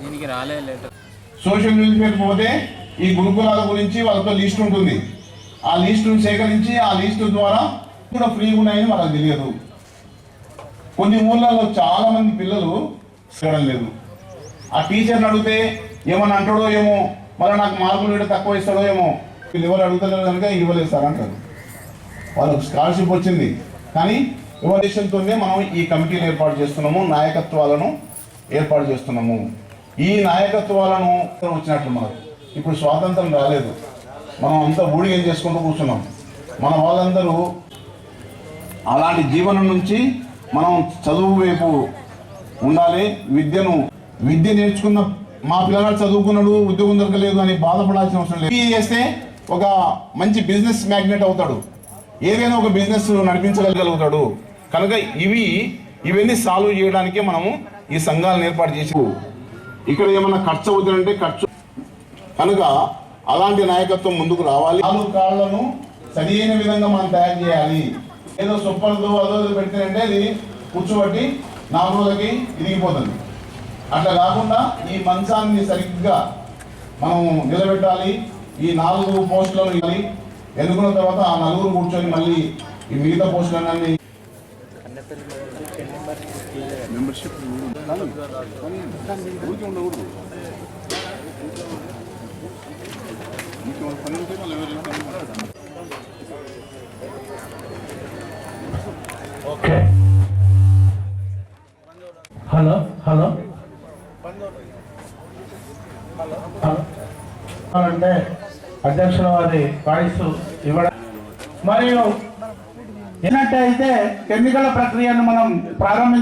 దీనికి రాలేదు letter. Social welfare పోతే ఈ గురుకులాల గురించి వాళ్ళతో లిస్ట్ ఉంటుంది. ఆ లిస్టును సేకరించి ఆ లిస్టు ద్వారా కూడా ఫ్రీగా ఉన్నాయని వాళ్ళకి తెలియదు. కొన్ని ఊళ్ళలో చాలా మంది పిల్లలు చేయడం లేదు. ఆ టీచర్ని అడిగితే ఏమని అంటాడో ఏమో, మళ్ళీ నాకు మార్కులు కూడా తక్కువ ఇస్తాడో ఏమో, వీళ్ళు ఎవరు అడుగుతలేరు కనుక ఇవ్వలేదు సార్ అంటారు. వాళ్ళకు స్కాలర్షిప్ వచ్చింది కానీ ఇవల్యూషన్తోనే మనం ఈ కమిటీలు ఏర్పాటు చేస్తున్నాము, నాయకత్వాలను ఏర్పాటు చేస్తున్నాము. ఈ నాయకత్వాలను వచ్చినట్లు మనకు ఇప్పుడు స్వాతంత్రం రాలేదు, మనం అంతా ఊడిగం చేసుకుంటూ కూర్చున్నాం. మన వాళ్ళందరూ అలాంటి జీవనం నుంచి మనం చదువు వైపు ఉండాలి. విద్య నేర్చుకున్న మా పిల్లగాడు చదువుకున్నాడు ఉద్యోగం దొరకలేదు అని బాధపడాల్సిన అవసరం లేదు. చేస్తే ఒక మంచి బిజినెస్ మ్యాగ్నెట్ అవుతాడు, ఏదైనా ఒక బిజినెస్ నడిపించగలుగుతాడు. కనుక ఇవన్నీ సాల్వ్ చేయడానికే మనము ఈ సంఘాలను ఏర్పాటు చేసి ఇక్కడ ఏమన్నా ఖర్చు అవుతుందంటే ఖర్చు కనుక అలాంటి నాయకత్వం ముందుకు రావాలి. 4 కాళ్లను సరైన విధంగా మనం తయారు చేయాలి. ఏదో సొప్పలతో అదో పెడితేనంటే అది కూర్చోబట్టి 4 రోజులకి ఇరిగిపోతుంది. అట్లా కాకుండా ఈ మంచాన్ని సరిగ్గా మనం నిలబెట్టాలి. ఈ 4 పోస్టులను ఇవ్వాలి. ఎన్నుకున్న తర్వాత ఆ 4 కూర్చొని మళ్ళీ ఈ మిగతా పోస్టులన్నీ మెంబర్షిప్ ఉండకూడదు. హలో హలో అంటే అధ్యక్షుల వారి వాయిస్ ఇవ్వడం మరియు ఏంటంటే అయితే ఎన్నికల ప్రక్రియను మనం ప్రారంభించాలి.